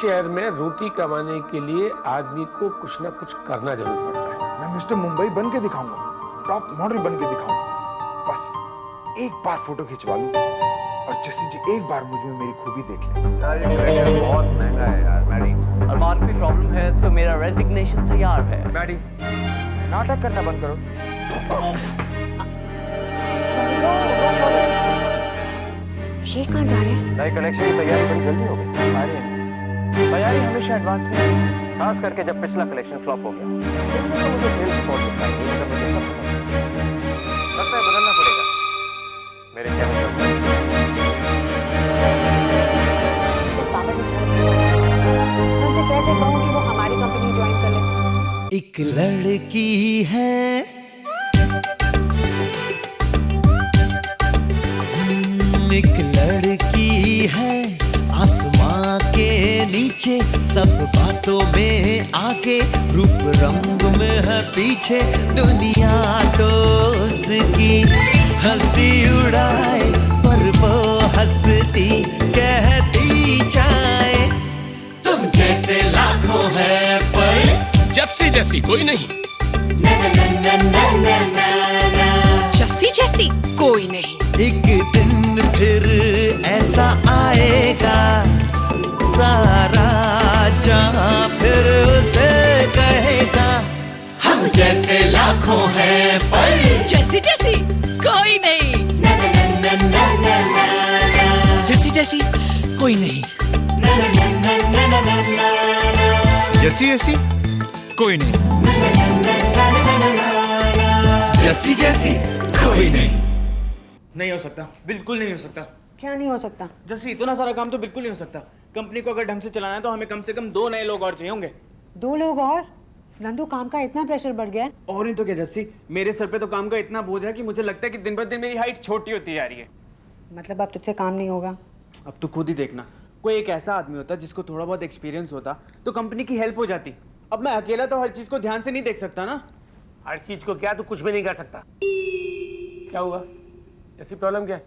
शहर में रोटी कमाने के लिए आदमी को कुछ ना कुछ करना जरूर पड़ता है। मैं मिस्टर मुंबई बन के दिखाऊंगा, टॉप मॉडल बन के दिखाऊंगा। बस एक बार फोटो खिंचवा लूं और जस्सी जी एक बार मुझ में मेरी खूबी देख लें। यार ये कलेक्शन बहुत महंगा है यार मैडी। और मार्केट प्रॉब्लम है तो मेरा रेजिग्नेशन तैयार है। मैडी नाटक करना बंद करो। ये कहाँ जा रहे हैं? नए कलेक्शन की तैयारी बड़ी जल्दी हो गई। आ रही है तैयारी हमेशा एडवांस में है, खास करके जब पिछला कलेक्शन फ्लॉप हो गया। तो मुझे सेल्स रिपोर्ट दिखा रही है, मुझे सब लगता है बदलना पड़ेगा मेरे कहने पर। पापा जी मैं उनसे कैसे कहूँ कि वो हमारी कंपनी ज्वाइन कर ले? एक लड़की है एक लड़की है आसमां के नीचे, सब बातों में आगे, रूप रंग में है पीछे। दुनिया तो उसकी हंसी उड़ाए पर वो हंसती कहती जाए तुम जैसे लाखों है पर जस्सी जैसी कोई नहीं। जस्सी जैसी कोई नहीं। एक दिन फिर ऐसा आएगा सारा जहां फिर उसे कहेगा हम जैसे लाखों हैं पर जैसी जैसी कोई नहीं। जैसी जैसी कोई नहीं। जैसी जैसी कोई नहीं। जैसी जैसी कोई नहीं। नहीं हो सकता, बिल्कुल नहीं हो सकता। क्या नहीं हो सकता? जैसे इतना सारा काम तो बिल्कुल नहीं हो सकता। कंपनी को अगर ढंग से चलाना है तो हमें कम से कम 2 नए लोग और चाहिए होंगे। 2 लोग और? नंदू काम का इतना प्रेशर बढ़ गया है? और नहीं तो क्या जस्सी, मेरे सर पे तो काम का इतना बोझ है कि मुझे लगता है कि दिन ब दिन मेरी हाइट छोटी होती जा रही है। मतलब अब तुझसे काम नहीं होगा? अब तू खुद ही देखना, कोई एक ऐसा आदमी होता जिसको थोड़ा बहुत एक्सपीरियंस होता तो कंपनी की हेल्प हो जाती। अब मैं अकेला तो हर चीज को ध्यान से नहीं देख सकता ना। हर चीज को क्या, तू कुछ भी नहीं कर सकता। क्या हुआ, ऐसी प्रॉब्लम क्या है?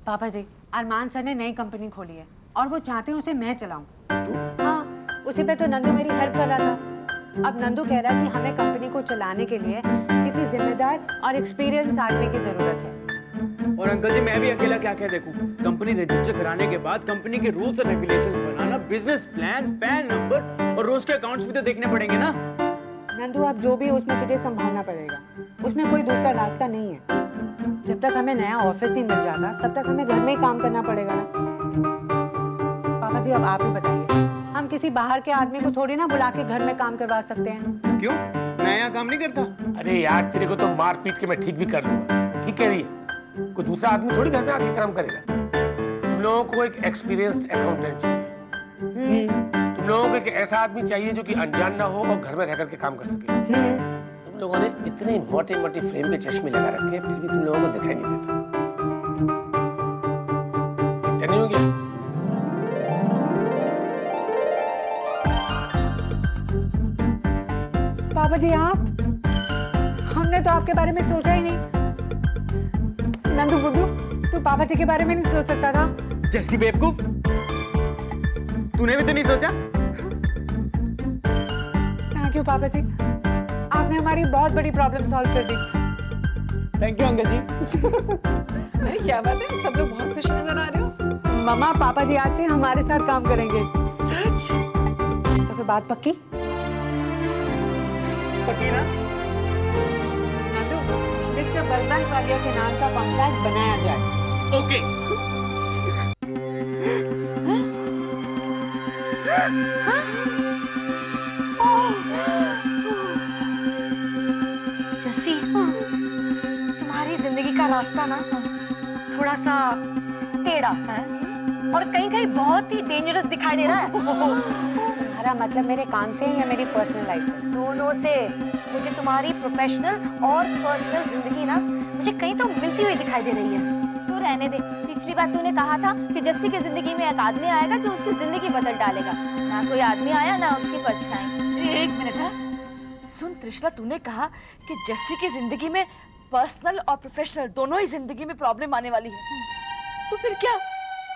पापा जी, अरमान सर ने नई कंपनी खोली है और वो चाहते हैं उसे मैं चलाऊं। हाँ, उसी पे तो नंदू मेरी हेल्प कर रहा था। अब नंदू कह रहा है कि हमें कंपनी को चलाने के लिए किसी जिम्मेदार और एक्सपीरियंस आदमी की जरूरत है। और अंकल जी मैं भी अकेला क्या क्या देखूं? कंपनी रजिस्टर कराने के बाद कंपनी के रूल्स और रेगुलेशंस बनाना, बिजनेस प्लान, पैन नंबर और रोज के अकाउंट्स भी तो देखने पड़ेंगे ना। नंदू अब जो भी है उसमें तुझे संभालना पड़ेगा, उसमें कोई दूसरा रास्ता नहीं है। जब तक हमें नया ऑफिस नहीं मिल जाता तब तक हमें घर में ही काम करना पड़ेगा ना। पापा जी अब आप ही बताइए, हम किसी बाहर के आदमी को थोड़ी ना बुला के घर में काम करवा सकते हैं। क्यों, मैं यहाँ काम नहीं करता? अरे यार तेरे को तो मार पीट के मैं ठीक भी कर लूंगा। ठीक कह रही है, कोई दूसरा आदमी थोड़ी घर में आके काम करेगा। तुम लोगों को एक एक्सपीरियंस्ड अकाउंटेंट चाहिए। तुम लोगों को एक ऐसा आदमी चाहिए जो कि अनजान ना हो और घर में रह करके काम कर सके। तुम लोगों ने इतने मोटे मोटे फ्रेम के चश्मे लगा रखे हैं, फिर भी तुम लोगों को दिखाई नहीं देता। इतना नहीं हो गया? पापा जी आप, हमने तो आपके बारे में सोचा ही नहीं। नंदू बुद्धू, तू पापा जी के बारे में नहीं सोच सकता था? जैसी बेवकूफ, तूने भी तो नहीं सोचा? थैंक यू पापा जी, आपने हमारी बहुत बड़ी प्रॉब्लम सॉल्व कर दी। थैंक यू अंकल जी। अरे क्या बात है, सब लोग बहुत खुश नजर आ रहे हो। मम्मा पापा जी आज से हमारे साथ काम करेंगे। सच? तो फिर बात पक्की? पक्की ना? नंदू, मिस्टर बलवंत वालिया के नाम का कॉन्ट्रैक्ट बनाया जाए। ओके। जस्सी, तुम्हारी जिंदगी का रास्ता ना थोड़ा सा टेढ़ा है और कहीं कहीं बहुत ही डेंजरस दिखाई दे रहा है। तुम्हारा मतलब मेरे काम से या मेरी पर्सनल लाइफ से? दोनों से। मुझे तुम्हारी प्रोफेशनल और पर्सनल जिंदगी ना मुझे कहीं तो मिलती हुई दिखाई दे रही है। तो रहने दे, पिछली बार तूने कहा था कि जस्सी की जिंदगी में एक आदमी आएगा जो उसकी जिंदगी बदल डालेगा। ना कोई आदमी आया ना उसकी परछाई। एक मिनट है, सुन त्रिशला, तूने कहा कि जस्सी की जिंदगी में पर्सनल और प्रोफेशनल दोनों ही जिंदगी में प्रॉब्लम आने वाली है। तो फिर क्या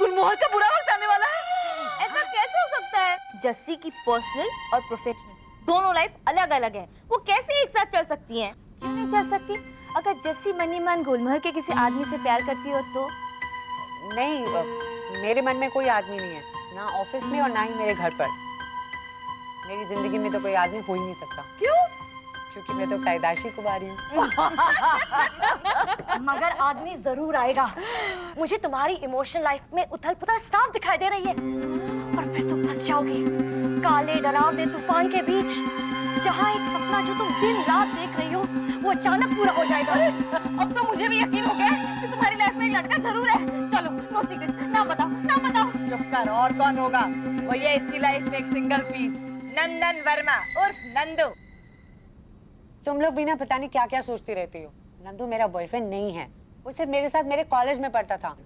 गुलमोहर का बुरा वक्त आने वाला है? ऐसा कैसे जस्सी की पर्सनल और प्रोफेशनल दोनों लाइफ अलग अलग है। वो कैसे एक साथ चल सकती हैं? क्यों नहीं चल सकती? अगर जस्सी मनी मन गुलमहर के किसी आदमी से प्यार करती हो तो? नहीं, मेरे मन में कोई आदमी नहीं है, ना ऑफिस में और ना ही मेरे घर पर। मेरी जिंदगी में तो कोई आदमी हो ही नहीं सकता। क्यों? क्योंकि मैं तो पैदाइशी कुंवारी हूँ। मगर आदमी जरूर आएगा। मुझे तुम्हारी इमोशनल लाइफ में उथल पुथल साफ दिखाई दे रही है, और फिर तुम फंस जाओगी काले डरावने तूफान के बीच, जहाँ एक सपना जो तुम दिन रात देख रही हो वो अचानक पूरा हो जाएगा। अब तो मुझे भी यकीन हो गया कि तुम्हारी लाइफ में एक लड़का जरूर है। चलो, नो सीक्रेट्स, नाम बताओ, नाम बताओ। चुप कर, और कौन होगा? वो ये इसकी लाइफ में एक सिंगल पीस, नंदन वर्मा उर्फ नंदू। तुम लोग बिना पता नहीं क्या क्या सोचती रहती हो। नंदू मेरा बॉयफ्रेंड नहीं है, वो सिर्फ मेरे साथ मेरे कॉलेज में पढ़ता था।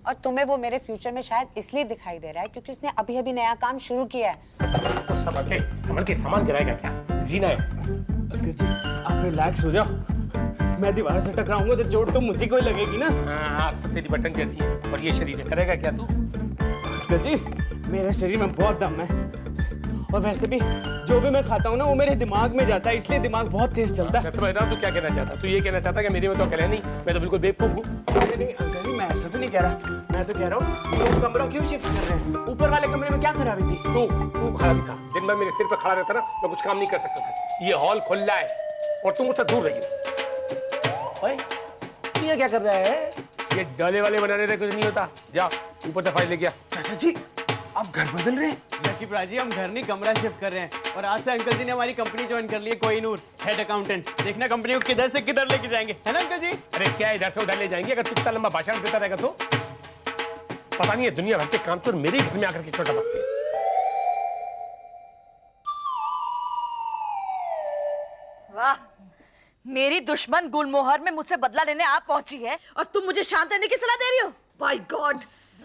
और तुम्हें वो मेरे फ्यूचर में शायद इसलिए दिखाई दे रहा है क्योंकि उसने अभी अभी नया काम शुरू किया है। तो संभल के सामान गिराएगा क्या? जीना है। अंकल जी आप रिलैक्स हो जाओ, मैं दीवार से टकराऊंगा तो चोट तो मुझी को ही लगेगी ना। हाँ, तेरी बटन जैसी है और ये शरीर है, करेगा क्या तू? अंकल जी मेरे शरीर में बहुत दम है, और वैसे भी जो भी मैं खाता हूँ ना वो मेरे दिमाग में जाता है, इसलिए दिमाग बहुत तेज चलता है। मैं समझ रहा हूँ तू क्या कहना चाहता? तू ये कहना चाहता कि मेरे में तो अकल है नहीं, मैं तो बिल्कुल बेवकूफ हूँ। नहीं अंकल जी मैं ऐसा तो नहीं कह रहा, मैं तो कह रहा हूँ तुम कमरा क्यों शिफ्ट कर रहे हैं? ऊपर वाले कमरे में क्या खराबी थी? तू खराबी था। दिन भर मेरे सिर पे खड़ा रहता ना, मैं कुछ काम नहीं कर सकता था। ये हॉल खुला है और तुम मुझसे दूर रहिए। ओए, तू ये क्या कर रहा है? ये डाले वाले बनाने से कुछ नहीं होता। जा ऊपर से फाइल लेके आ। चाचा जी आप घर बदल रहे हैं? लकी प्राजी हम घर नहीं कमरा शिफ्ट कर रहे हैं, और आज से अंकल जी ने हमारी कंपनी ज्वाइन कर ली है, कोहिनूर हेड अकाउंटेंट। देखना कंपनी को किधर से किधर लेके जाएंगे, है ना अंकल जी? अरे क्या इधर से उधर ले जाएंगे? अगर तू इतना लंबा भाषण देता रहेगा तो पता नहीं है दुनिया भर के काम तो मेरे घर में आकर के छोटा लगते हैं। वाह, मेरी दुश्मन गुलमोहर में मुझसे बदला लेने आप पहुंची है और तुम मुझे शांत रहने की सलाह दे रही हो? Bye God.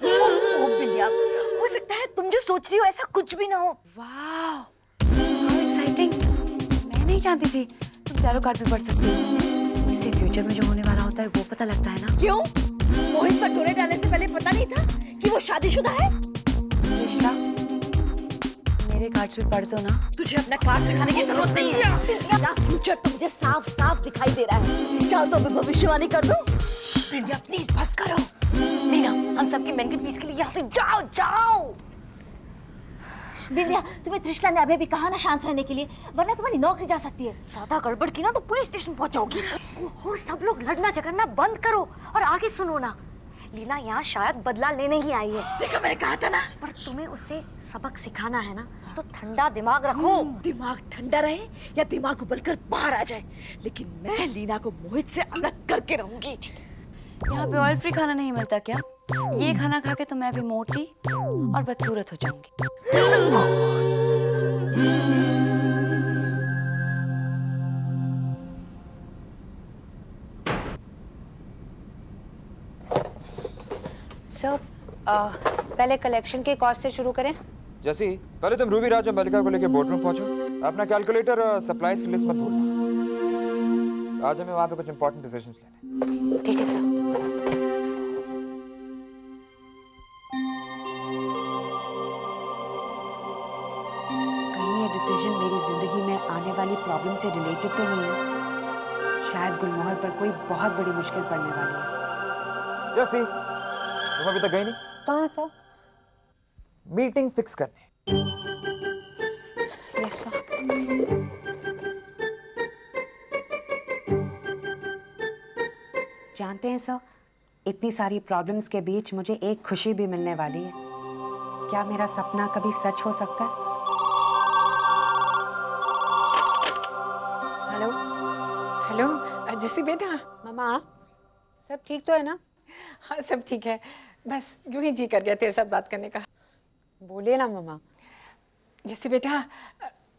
बिंदिया, हो सकता है तुम जो सोच रही हो ऐसा कुछ भी ना हो। वाह, हाउ एक्साइटिंग! मैं नहीं जानती थी तुम टैरो कार्ड भी पढ़ सकती हो। इससे फ्यूचर में जो होने वाला होता है वो पता लगता है ना। क्यों? मोहित पर टोने डालने से पहले पता नहीं था कि वो शादीशुदा है? रिश्ता मेरे कार्ड्स भी पढ़ दो ना। तुझे अपना कार्ड दिखाने की जरूरत नहीं है। मेरा फ्यूचर तो मुझे साफ साफ दिखाई दे रहा है। चल तो अभी भविष्यवाणी कर दूं। बिंदिया प्लीज बस करो। नीना, हम सबकी मेंटल पीस के लिए यहाँ से जाओ जाओ। बिंदिया, तुम्हें त्रिशला ने अभी भी कहा ना शांत रहने के लिए, वरना तुम्हारी नौकरी जा सकती है। ज्यादा गड़बड़ की ना तो पुलिस स्टेशन पहुंचाओगी। ओहो, सब लोग लड़ना झगड़ना बंद करो और आगे सुनो ना। लीना यहाँ शायद बदला लेने ही आई है। देखा, मैंने कहा था ना। पर तुम्हें उसे सबक सिखाना है ना, तो ठंडा दिमाग रखो। दिमाग ठंडा रहे या दिमाग उबलकर बाहर आ जाए, लेकिन मैं लीना को मोहित से अलग करके रहूंगी। यहाँ पे ऑयल फ्री खाना नहीं मिलता क्या? ये खाना खा के तो मैं भी मोटी और बदसूरत हो जाऊंगी। सर, पहले कलेक्शन के कॉस्ट से शुरू करें। जैसी पहले तुम रूबी राज और मलिका को लेकर बोर्डरूम पहुंचो। अपना कैलकुलेटर और सप्लाईज की लिस्ट मत भूलना। आज हमें वहां पे कुछ इंपॉर्टेंट डिसीजंस लेने। ठीक है सर। कहीं ये डिसीजन मेरी जिंदगी में आने वाली प्रॉब्लम से रिलेटेड तो नहीं है? शायद गुलमोहर पर कोई बहुत बड़ी मुश्किल पड़ने वाली है। जैसी तुम अभी तक गई नहीं? कहाँ सर? मीटिंग फिक्स करने। Yes sir. जानते हैं सर, इतनी सारी प्रॉब्लम्स के बीच मुझे एक खुशी भी मिलने वाली है। क्या मेरा सपना कभी सच हो सकता है? हेलो हेलो जैसी बेटा। मामा, सब ठीक तो है ना? हाँ सब ठीक है, बस यूं ही जी कर गया तेरे साथ बात करने का। बोलिए ना मामा। जैसी बेटा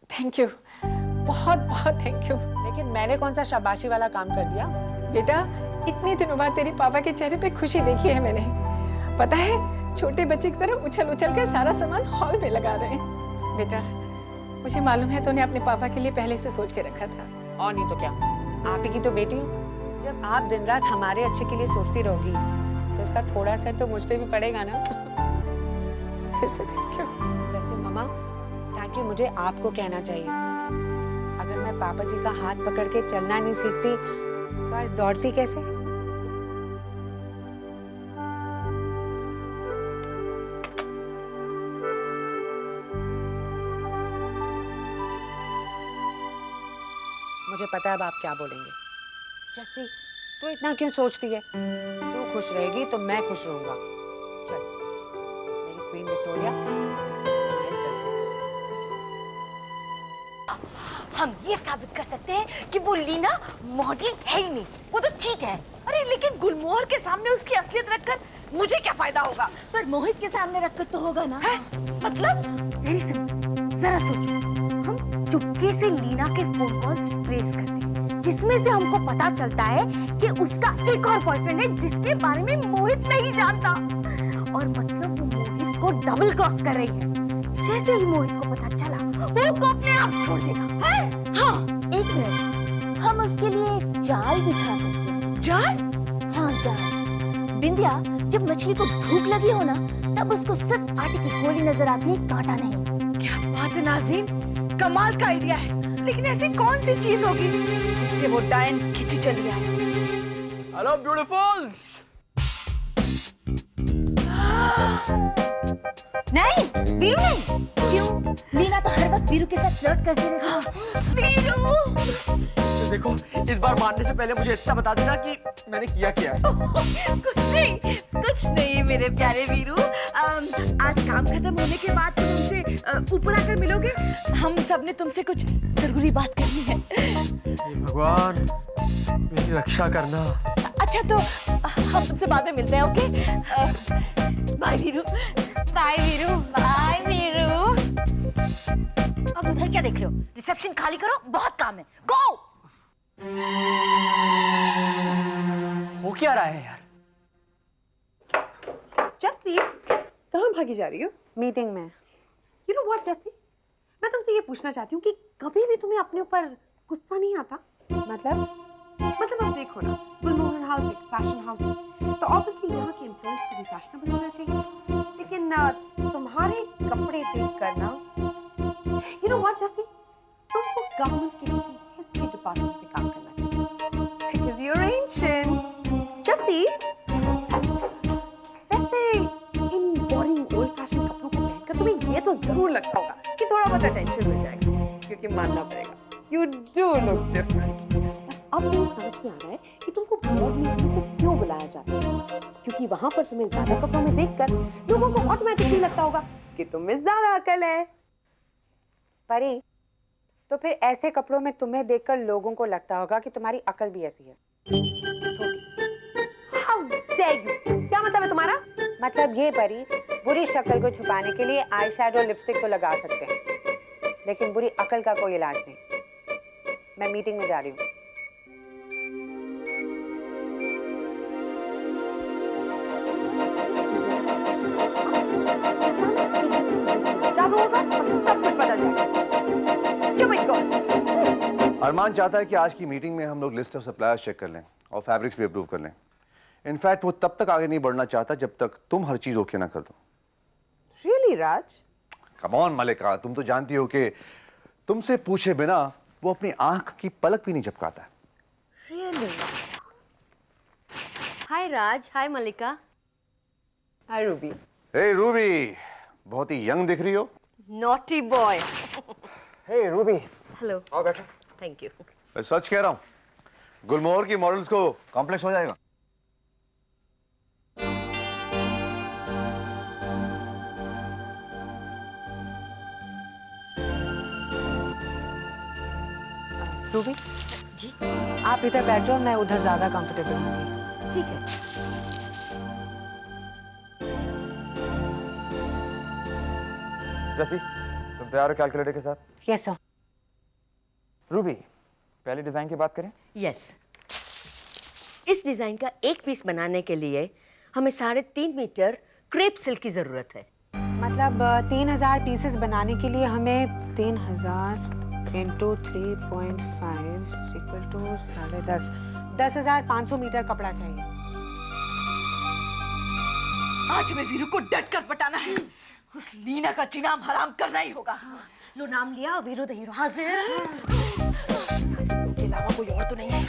थैंक यू, बहुत बहुत थैंक यू। लेकिन मैंने कौन सा शाबाशी वाला काम कर दिया? बेटा इतने दिनों बाद तेरे पापा के चेहरे पे खुशी देखी है मैंने। पता है छोटे बच्चे की तरह उछल उछल कर सारा सामान हॉल में लगा रहे हैं। बेटा मुझे मालूम है तूने अपने पापा के लिए पहले से सोच के रखा था। और नहीं तो क्या, आप ही की तो बेटी हूँ। जब आप दिन रात हमारे अच्छे के लिए सोचती रहोगी तो इसका थोड़ा असर तो मुझ पे भी पड़ेगा ना। फिर से थैंक यू। वैसे मामा, थैंक यू मुझे आपको कहना चाहिए। अगर मैं पापा जी का हाथ पकड़ के चलना नहीं सीखती तो आज दौड़ती कैसे? मुझे पता है अब आप क्या बोलेंगे। जैसी तू इतना क्यों सोचती है? तू खुश रहेगी तो मैं खुश रहूंगा। चल मेरी क्वीन विक्टोरिया, स्माइल कर। हम ये साबित कर सकते हैं कि वो लीना मॉडल है ही नहीं, वो तो चीट है। अरे लेकिन गुलमोहर के सामने उसकी असलियत रखकर मुझे क्या फायदा होगा? पर मोहित के सामने रखकर तो होगा ना। है? मतलब? वेरी सिंपल, जरा सोचो। हम चुपके से लीना के फोन कॉल्स ट्रेस करते हैं, जिसमें से हमको पता चलता है कि उसका एक और बॉयफ्रेंड है जिसके बारे में मोहित नहीं जानता। और मतलब वो मोहित को डबल क्रॉस कर रही है। जैसे ही मोहित को पता चला, वो उसको अपने आप छोड़ देगा। है? हाँ, एक मिनट, हम उसके लिए एक जाल बिछा सकते हैं। जाल? हाँ जाल। बिंदिया, जब मछली को भूख लगी हो ना, तब उसको सिर्फ आटे की गोली नजर आती है, कांटा नहीं। क्या बात है नाज़नीन, कमाल का आइडिया है। लेकिन ऐसी कौन सी चीज होगी जिससे वो डायन खिंची चली आए? Hello beautifuls. नहीं, वीरू नहीं। क्यों? लीना तो हर वक्त वीरू के साथ फ्लर्ट करती रहती है। वीरू! तो देखो, इस बार मारने से पहले मुझे इतना बता देना कि मैंने किया क्या है। कुछ नहीं मेरे प्यारे वीरू। आज काम खत्म होने के बाद तुम हमसे ऊपर आकर मिलोगे। हम सब ने तुमसे कुछ जरूरी बात करनी है। हे भगवान, मेरी रक्षा करना। अच्छा तो हम तुमसे बाद में मिलते हैं, okay? Bye Veeru. Bye Veeru, bye Veeru. अब उधर क्या देख रहे हो? रिसेप्शन खाली करो, बहुत काम है। गो! हो क्या रहा है यार? जस्सी, कहाँ भागी जा रही हो? मीटिंग में। You know what, Jassi? मैं तुमसे ये पूछना चाहती हूँ कि कभी भी तुम्हें अपने ऊपर गुस्सा नहीं आता? मतलब अब देखो ना, गुलमोहर हाउस एक फैशन हाउस है, तो ऑब्वियसली यहाँ के एम्प्लॉइज को भी फैशनेबल होना चाहिए। लेकिन तुम्हारे कपड़े देखकर ना, you know what, जस्सी? तुमको गवर्नमेंट के हिस्ट्री डिपार्टमेंट में काम करना चाहिए। Because you're ancient. जस्सी, वैसे इन बोरिंग ओल्ड फैशन कपड़ों को पहनकर तुम्हें ये तो जरूर लगता होगा कि थोड़ा बहुत अटेंशन मिल जाएगा, क्योंकि मानना पड़ेगा, you do look different. अब मुझे समझ में आ रहा है कि तुमको बोर्ड मीटिंग को क्यों बुलाया जाता है, क्योंकि वहां पर तुम्हें ज्यादा कपड़ों में देखकर लोगों को ऑटोमेटिकली लगता होगा कि तुम में ज्यादा अकल है। परी, तो फिर ऐसे कपड़ों में तुम्हें देखकर लोगों को लगता होगा कि तुम्हारी अकल भी ऐसी है। How dare you? क्या मतलब है तुम्हारा? मतलब ये परी, बुरी शक्ल को छुपाने के लिए आई शैडो लिपस्टिक तो लगा सकते हैं, लेकिन बुरी अकल का कोई इलाज नहीं। मैं मीटिंग में जा रही हूँ। जब होगा सब कुछ बदल जाएगा। अरमान चाहता है कि आज की मीटिंग में हम लोग लिस्ट ऑफ सप्लायर्स चेक कर लें और फैब्रिक्स भी अप्रूव कर लें। इनफैक्ट वो तब तक आगे नहीं बढ़ना चाहता जब तक तुम हर चीज ओके ना कर दो। Really, Raj? कम ऑन मलिका, तुम तो जानती हो कि तुमसे पूछे बिना वो अपनी आंख की पलक भी नहीं झपकाता। Really? Hi Raj, hi Mallika. Hi Ruby. Hey Ruby, बहुत ही यंग दिख रही हो। Naughty boy. Hey Ruby. Hello. आओ बैठो। Thank you. मैं सच कह रहा हूँ, गुलमोहर की मॉडल्स को कॉम्प्लेक्स हो जाएगा। रूबी जी, आप इधर बैठ जाओ, मैं उधर ज्यादा कंफर्टेबल हूँ। ठीक है। जस्सी, तुम तैयार हो कैलकुलेटर के साथ? Yes sir. रूबी, पहले डिजाइन की बात करें? यस। इस डिजाइन का एक पीस बनाने के लिए हमें 3.5 मीटर क्रेप सिल्क की जरूरत है। मतलब 3000 पीसेस बनाने के लिए हमें 3000 into 3.5 इक्वल टू 10.5 10,500 मीटर कपड़ा चाहिए। आज मैं वीरू को डट कर पटाना है। उस लीना का जीना हराम करना ही होगा। लो नाम लिया, वीरू द हीरो हाजिर। के अलावा कोई और तो नहीं है।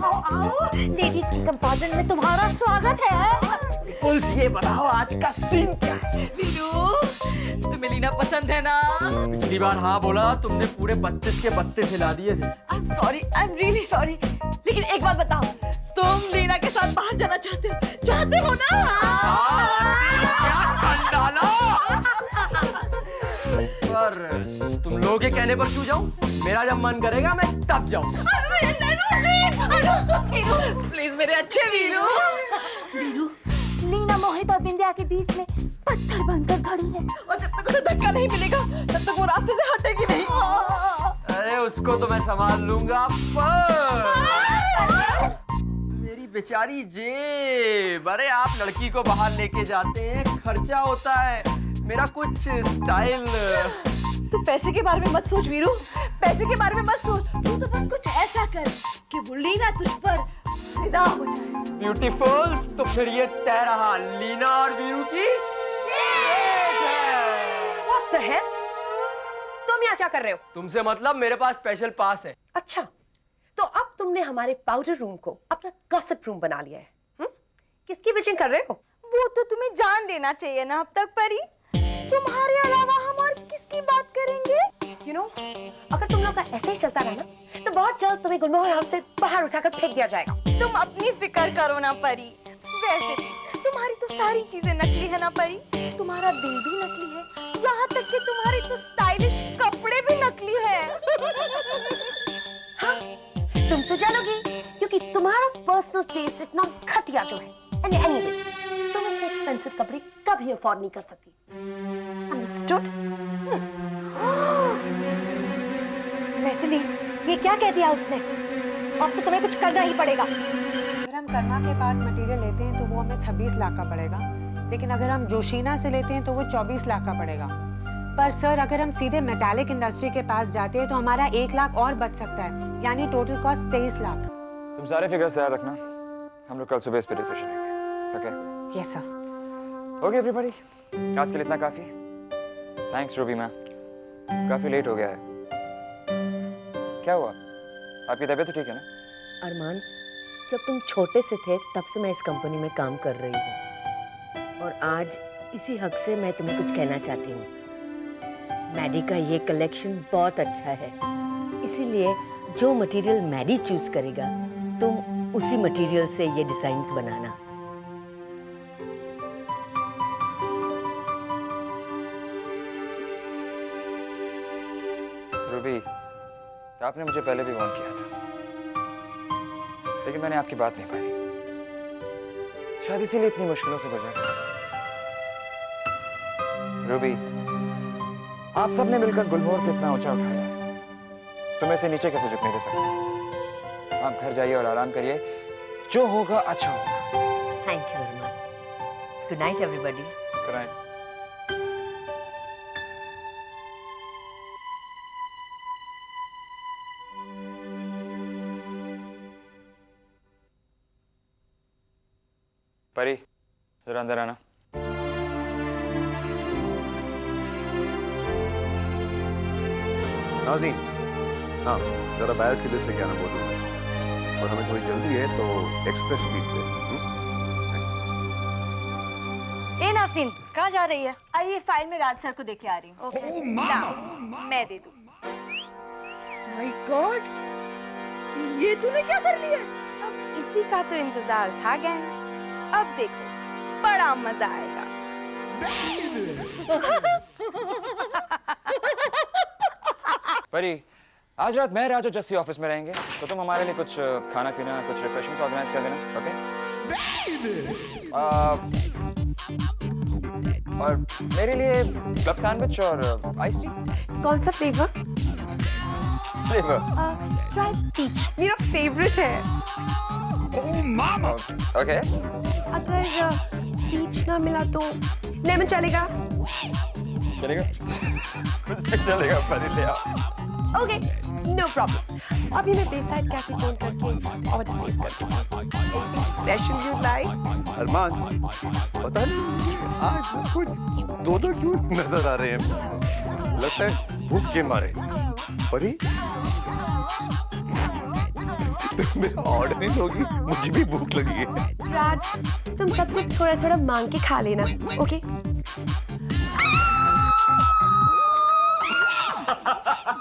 आओ आओ, लेडीज की कंपार्टमेंट में तुम्हारा स्वागत है। पुल्स, ये बताओ आज का सीन क्या है? वीरू, तुम्हें लीना पसंद है ना? पिछली बार हाँ बोला, तुमने पूरे 32 के 32 हिला दिए थे। I am sorry, I am really sorry. लेकिन एक बात बताओ, तुम लीना के साथ बाहर जाना चाहते हो ना? पर तुम लोगों के कहने पर क्यों जाऊं? मेरा जब मन करेगा मैं तब जाऊं। प्लीज मेरे अच्छे वीरू। वीरू, लीना मोहित और बिंदिया के बीच में पत्थर बनकर खड़ी है, और जब तक उसे धक्का नहीं मिलेगा तब तक वो रास्ते से हटेगी नहीं। अरे उसको तो मैं संभाल लूंगा, पर मेरी बेचारी जेब। अरे आप लड़की को बाहर लेके जाते हैं, खर्चा होता है, मेरा कुछ स्टाइल। तू पैसे के बारे में मत सोच वीरू, पैसे के बारे में मत सोच। तू तो बस कुछ ऐसा कर कि वो लीना तुझ पर फिदा हो जाए। ब्यूटीफुल, तो फिर ये तय रहा, लीना और वीरू की। What the hell? तुम यहाँ क्या कर रहे हो? तुमसे मतलब, मेरे पास स्पेशल पास है। अच्छा, तो अब तुमने हमारे पाउडर रूम को अपना गॉसिप रूम बना लिया है। किसकी बिचिंग कर रहे हो? वो तो तुम्हें जान लेना चाहिए ना अब तक परी। तुम्हारे अलावा हम और किसकी बात करेंगे? You know, अगर तुम लोग का ऐसे ही चलता रहा ना, तो बहुत जल्द तुम्हें गुलमोहर हाउस से बाहर उठाकर फेंक दिया जाएगा। तुम अपनी फिक्र करो ना परी। वैसे भी तुम्हारी तो सारी चीजें नकली है ना परी। तुम्हारा दिल भी नकली है, यहाँ तक कि तुम्हारे तो स्टाइलिश कपड़े भी नकली है। हाँ, तुम तो जानोगी, क्योंकि तुम्हारा पर्सनल टेस्ट इतना घटिया जो है। Anyways, तुम इतने एक्सपेंसिव कपड़े कभी अफोर्ड नहीं कर सकती। Understood? मैथिली, ये क्या कह दिया उसने? अब तो तुम्हें कुछ करना ही पड़ेगा। अगर हम कर्मा के पास मटेरियल लेते हैं तो वो हमें 26 लाख का पड़ेगा, लेकिन अगर हम जोशीना से लेते हैं तो वो 24 लाख का पड़ेगा। पर सर, अगर हम सीधे मेटालिक इंडस्ट्री के पास जाते हैं तो हमारा 1 लाख और बच सकता है, यानी टोटल कॉस्ट 23 लाख। तुम सारे फिगर्स तैयार रखना, हम लोग कल सुबह इस पे डिसीजन लेंगे। Okay? Yes sir. Okay everybody, आज के लिए इतना काफी। थैंक्स रूबी मैम, काफी लेट हो गया है। क्या हुआ, आपकी तबीयत तो ठीक है ना? अरमान, जब तुम छोटे से थे तब से मैं इस कंपनी में काम कर रही हूँ, और आज इसी हक से मैं तुम्हें कुछ कहना चाहती हूँ। मैडी का ये कलेक्शन बहुत अच्छा है, इसीलिए जो मटेरियल मैडी चूज करेगा, तुम उसी मटेरियल से ये डिजाइन्स बनाना। रूबी, आपने मुझे पहले भी वार्न किया था, लेकिन मैंने आपकी बात नहीं मानी। शायद इसीलिए इतनी मुश्किलों से गुजर रहा हूं। रूबी, आप सबने मिलकर गुलमोहर को इतना ऊंचा उठाया है, तुम इसे नीचे कैसे झुकने दे सकते? आप घर जाइए और आराम करिए, जो होगा अच्छा होगा। Thank you Arman. Good night everybody. Good night. Pari, जरा अंदर आना। नाज़ीन, हाँ, जरा बैच की लिस्ट लेके आना बोल रहा हूँ, और हमें थोड़ी जल्दी है तो एक्सप्रेस स्पीड पे। ए नाज़रीन, कहाँ जा रही है? आइए, फाइल में राज सर को देके आ रही हूँ। ओके, मैं दे दूँ। माय गॉड, ये तूने क्या कर लिया? अब इसी का तो इंतजार था गैंग। अब देखो, बड़ा मजा आएगा। परी, आज रात मैं राज और जस्सी ऑफिस में रहेंगे, तो तुम हमारे लिए कुछ खाना पीना, कुछ रिफ्रेशमेंट्स ऑर्गेनाइज कर देना, ओके? और मेरे लिए क्लब सैंडविच और आइस टी। कौन सा फ्लेवर? ड्राई पीच मेरा फेवरेट है। ओके। अगर पीच ना मिला तो लेमन चलेगा? चलेगा? कुछ नहीं चलेगा परी, ले आओ। Okay, no problem. अभी मैं बेसाइड कैफे फोन करके ऑर्डर प्लेस करती हूँ। Special you like? अरमान, पता नहीं आज कुछ दो क्यों नजर आ रहे हैं। लगता है भूख के मारे। परी, मेरा ऑर्डर नहीं होगी, मुझे भी भूख लगी है। राज, तुम सब कुछ थोड़ा थोड़ा मांग के खा लेना, ओके? Ha ha ha!